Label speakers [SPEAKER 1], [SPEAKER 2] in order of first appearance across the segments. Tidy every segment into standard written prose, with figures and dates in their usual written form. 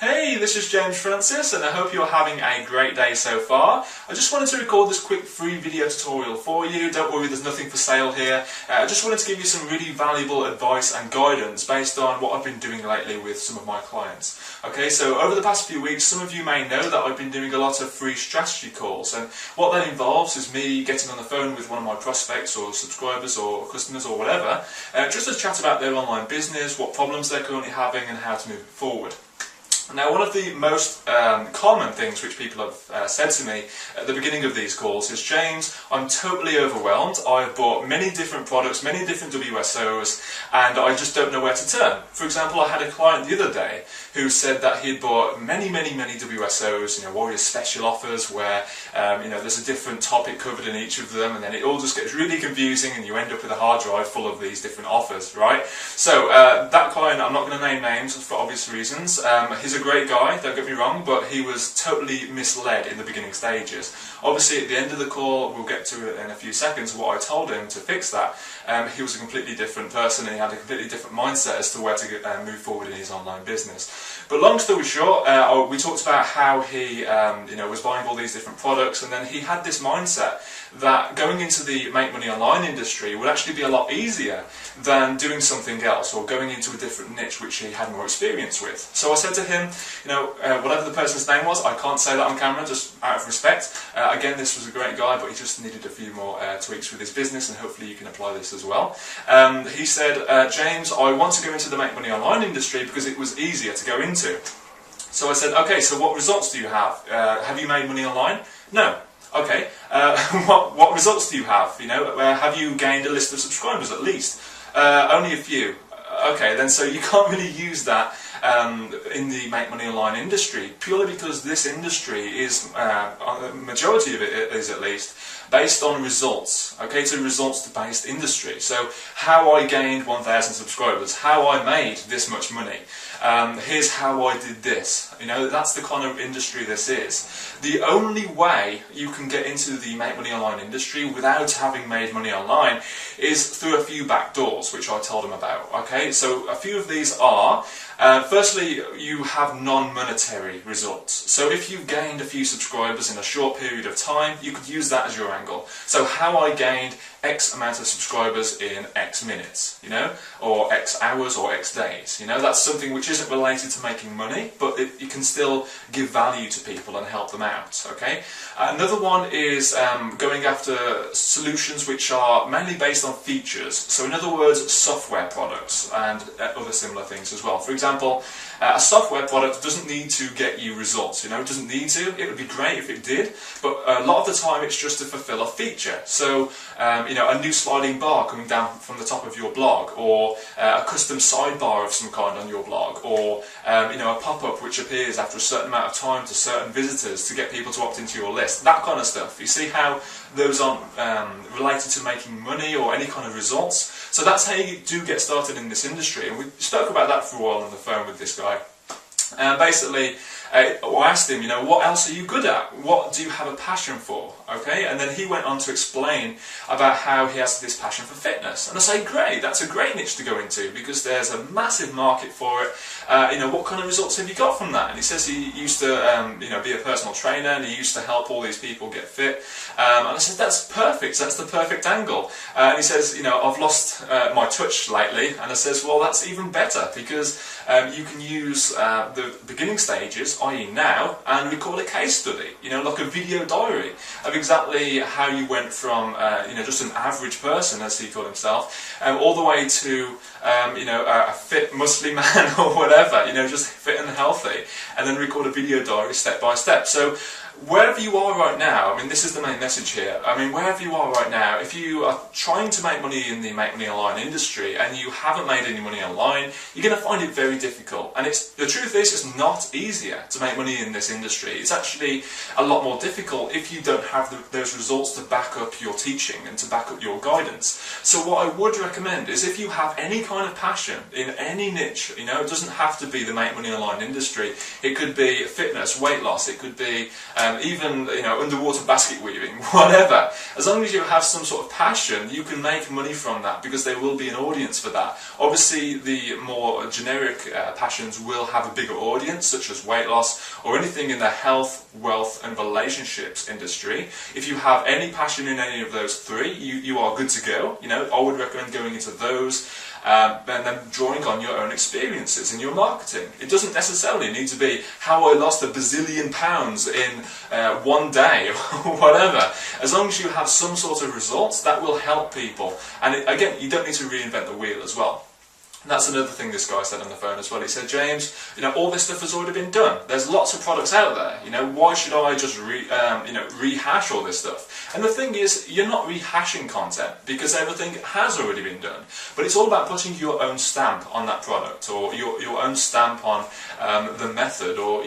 [SPEAKER 1] Hey, this is James Francis and I hope you're having a great day so far. I just wanted to record this quick free video tutorial for you. Don't worry, there's nothing for sale here. I just wanted to give you some really valuable advice and guidance based on what I've been doing lately with some of my clients. Okay, so over the past few weeks, some of you may know that I've been doing a lot of free strategy calls, and what that involves is me getting on the phone with one of my prospects or subscribers or customers or whatever, just to chat about their online business, what problems they're currently having and how to move it forward. Now, one of the most common things which people have said to me at the beginning of these calls is, James, I'm totally overwhelmed. I've bought many different products, many different WSOs, and I just don't know where to turn. For example, I had a client the other day who said that he had bought many WSOs, Warrior Special offers, where there's a different topic covered in each of them, and then it all just gets really confusing, and you end up with a hard drive full of these different offers, right? So that client, I'm not going to name names for obvious reasons. He's a great guy, don't get me wrong, but he was totally misled in the beginning stages. Obviously, at the end of the call, we'll get to it in a few seconds, what I told him to fix that. He was a completely different person and he had a completely different mindset as to where to move forward in his online business. But long story short, we talked about how he was buying all these different products, and then he had this mindset that going into the make money online industry would actually be a lot easier than doing something else or going into a different niche which he had more experience with. So I said to him, whatever the person's name was, I can't say that on camera just out of respect. Again, this was a great guy, but he just needed a few more tweaks with his business, and hopefully you can apply this as well. He said, James, I want to go into the make money online industry because it was easier to go into. So I said, okay, so what results do you have? Have you made money online? No. Okay, what results do you have? Have you gained a list of subscribers at least? Only a few. Okay, then so you can't really use that in the make money online industry, purely because this industry is, the majority of it is at least, based on results. Okay, it's a results-based industry. So how I gained 1,000 subscribers, how I made this much money, here's how I did this. That's the kind of industry this is. The only way you can get into the make money online industry without having made money online is through a few back doors, which I told him about. Okay, so a few of these are, firstly, you have non-monetary results. So if you gained a few subscribers in a short period of time, you could use that as your angle. So how I gained X amount of subscribers in X minutes, or X hours or X days. That's something which isn't related to making money, but it can still give value to people and help them out. Okay. Another one is going after solutions which are mainly based on features. So in other words, software products and other similar things as well. For example, a software product doesn't need to get you results. It doesn't need to. It would be great if it did, but a lot of the time it's just to fulfill a feature. So a new sliding bar coming down from the top of your blog, or a custom sidebar of some kind on your blog, or a pop-up which appears after a certain amount of time to certain visitors to get people to opt into your list. That kind of stuff. You see how those aren't related to making money or any kind of results? So that's how you do get started in this industry, and we spoke about that for a while on the phone with this guy. Basically, I asked him, what else are you good at? What do you have a passion for? Okay, and then he went on to explain about how he has this passion for fitness. And I say, great, that's a great niche to go into because there's a massive market for it. What kind of results have you got from that? And he says he used to, be a personal trainer, and he used to help all these people get fit. And I said, that's perfect. That's the perfect angle. And he says, I've lost my touch lately. And I says, well, that's even better because you can use the beginning stages, i.e. now, and record a case study, like a video diary of exactly how you went from, just an average person, as he called himself, all the way to, a fit, muscly man or whatever, just fit and healthy, and then record a video diary step by step. So wherever you are right now, this is the main message here. Wherever you are right now, if you are trying to make money in the make money online industry and you haven't made any money online, you're going to find it very difficult. And the truth is, it's not easier to make money in this industry. It's actually a lot more difficult if you don't have those results to back up your teaching and to back up your guidance. So what I would recommend is, if you have any kind of passion in any niche, it doesn't have to be the make money online industry. It could be fitness, weight loss. It could be even underwater basket weaving, whatever. As long as you have some sort of passion, you can make money from that because there will be an audience for that. Obviously, the more generic passions will have a bigger audience, such as weight loss or anything in the health, wealth and relationships industry. If you have any passion in any of those three, you are good to go. I would recommend going into those. And then drawing on your own experiences in your marketing. It doesn't necessarily need to be how I lost £1 bazillion in one day or whatever. As long as you have some sort of results, that will help people. And again, you don't need to reinvent the wheel as well. And that's another thing this guy said on the phone as well. He said, James, all this stuff has already been done. There's lots of products out there. Why should I just rehash all this stuff? And the thing is, you're not rehashing content because everything has already been done. But it's all about putting your own stamp on that product, or your own stamp on the method, or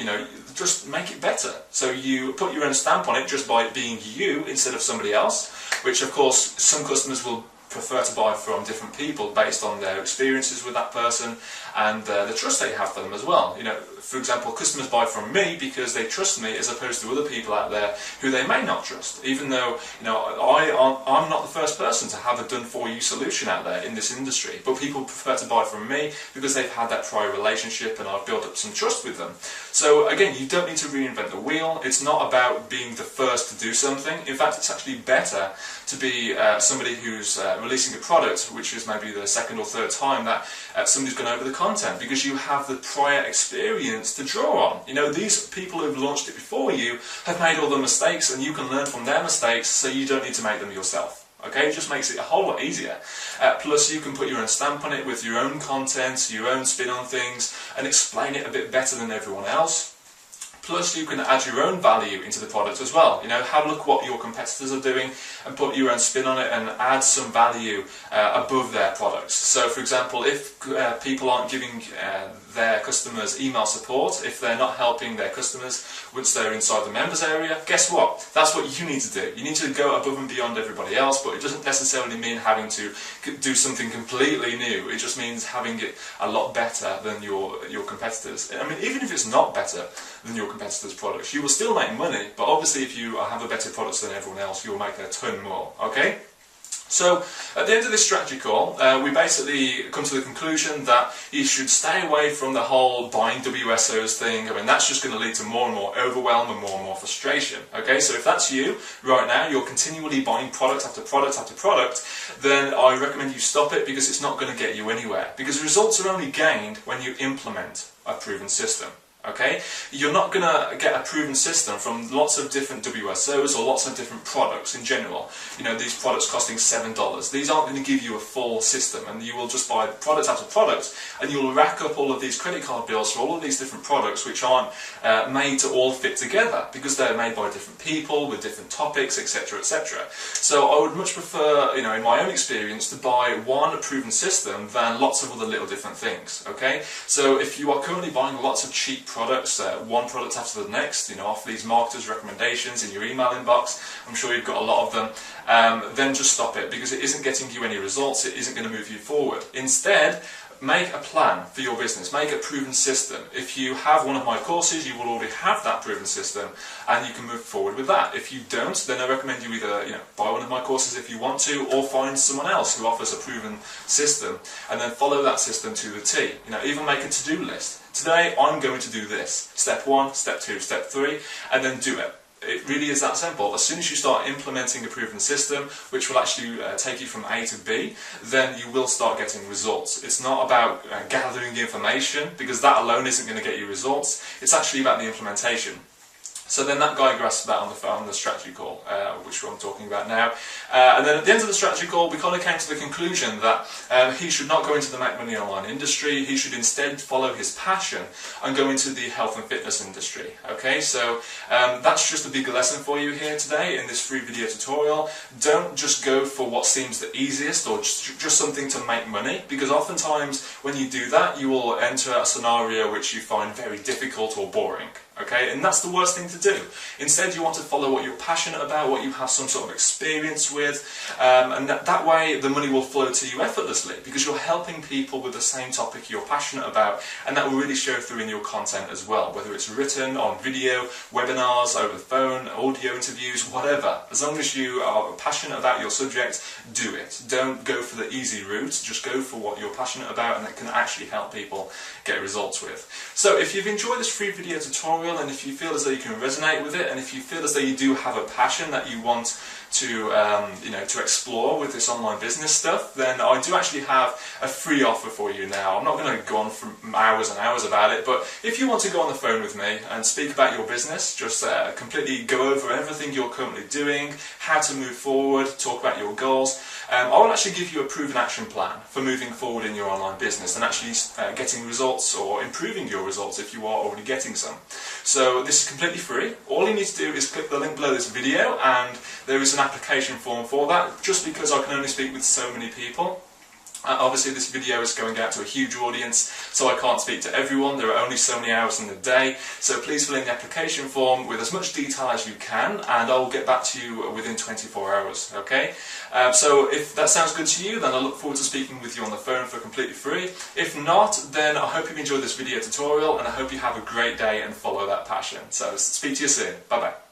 [SPEAKER 1] just make it better. So you put your own stamp on it just by being you instead of somebody else, which of course some customers will prefer to buy from different people based on their experiences with that person and the trust they have for them as well. For example, customers buy from me because they trust me as opposed to other people out there who they may not trust, even though I'm not the first person to have a done-for-you solution out there in this industry, but people prefer to buy from me because they've had that prior relationship and I've built up some trust with them. So again, you don't need to reinvent the wheel. It's not about being the first to do something. In fact, it's actually better to be somebody who's releasing a product, which is maybe the second or third time that somebody's gone over the content, because you have the prior experience to draw on. These people who've launched it before you have made all the mistakes, and you can learn from their mistakes, so you don't need to make them yourself. Okay, it just makes it a whole lot easier. Plus, you can put your own stamp on it with your own content, your own spin on things, and explain it a bit better than everyone else. Plus, you can add your own value into the product as well. Have a look what your competitors are doing and put your own spin on it and add some value above their products. So, for example, if people aren't giving their customers email support, if they're not helping their customers once they're inside the members area, guess what? That's what you need to do. You need to go above and beyond everybody else, but it doesn't necessarily mean having to do something completely new. It just means having it a lot better than your competitors. I mean, even if it's not better than your competitors' products, you will still make money, but obviously if you have a better product than everyone else, you'll make a ton more, okay? So, at the end of this strategy call, we basically come to the conclusion that you should stay away from the whole buying WSOs thing. I mean, that's just going to lead to more and more overwhelm and more frustration. Okay, so if that's you right now, you're continually buying product after product after product, then I recommend you stop it, because it's not going to get you anywhere. Because results are only gained when you implement a proven system. Okay, you're not going to get a proven system from lots of different WSOs or lots of different products in general. These products costing $7. These aren't going to give you a full system, and you will just buy product after product, and you'll rack up all of these credit card bills for all of these different products which aren't made to all fit together, because they're made by different people with different topics, etc, etc. So I would much prefer, in my own experience, to buy one proven system than lots of other little different things. Okay, so if you are currently buying lots of cheap products, one product after the next, off these marketers' recommendations in your email inbox, I'm sure you've got a lot of them, then just stop it, because it isn't getting you any results, it isn't going to move you forward. Instead, make a plan for your business, make a proven system. If you have one of my courses, you will already have that proven system, and you can move forward with that. If you don't, then I recommend you either buy one of my courses if you want to, or find someone else who offers a proven system, and then follow that system to the T. Even make a to-do list. Today I'm going to do this. Step 1, step 2, step 3, and then do it. It really is that simple. As soon as you start implementing a proven system, which will actually take you from A to B, then you will start getting results. It's not about gathering information, because that alone isn't going to get you results. It's actually about the implementation. So then that guy grasped that on the strategy call, which I'm talking about now. And then at the end of the strategy call, we kind of came to the conclusion that he should not go into the make money online industry. He should instead follow his passion and go into the health and fitness industry. Okay, so that's just a big lesson for you here today in this free video tutorial. Don't just go for what seems the easiest, or just something to make money, because oftentimes when you do that, you will enter a scenario which you find very difficult or boring. okay? And that's the worst thing to do. Instead, you want to follow what you're passionate about, what you have some sort of experience with, and that way the money will flow to you effortlessly, because you're helping people with the same topic you're passionate about, and that will really show through in your content as well, whether it's written, on video, webinars, over the phone, audio interviews, whatever. As long as you are passionate about your subject, do it. Don't go for the easy route, just go for what you're passionate about and that can actually help people get results with. So if you've enjoyed this free video tutorial, and if you feel as though you can resonate with it, and if you feel as though you do have a passion that you want to to explore with this online business stuff, then I do actually have a free offer for you now. I'm not going to go on for hours and hours about it, but if you want to go on the phone with me and speak about your business, just completely go over everything you're currently doing, how to move forward, talk about your goals, I will actually give you a proven action plan for moving forward in your online business and actually getting results or improving your results if you are already getting some. So this is completely free. All you need to do is click the link below this video, and there is an application form for that, just because I can only speak with so many people. Obviously this video is going out to a huge audience, so I can't speak to everyone. There are only so many hours in the day, so please fill in the application form with as much detail as you can, and I will get back to you within 24 hours, okay? So if that sounds good to you, then I look forward to speaking with you on the phone for completely free. If not, then I hope you've enjoyed this video tutorial, and I hope you have a great day and follow that passion. So speak to you soon. Bye bye.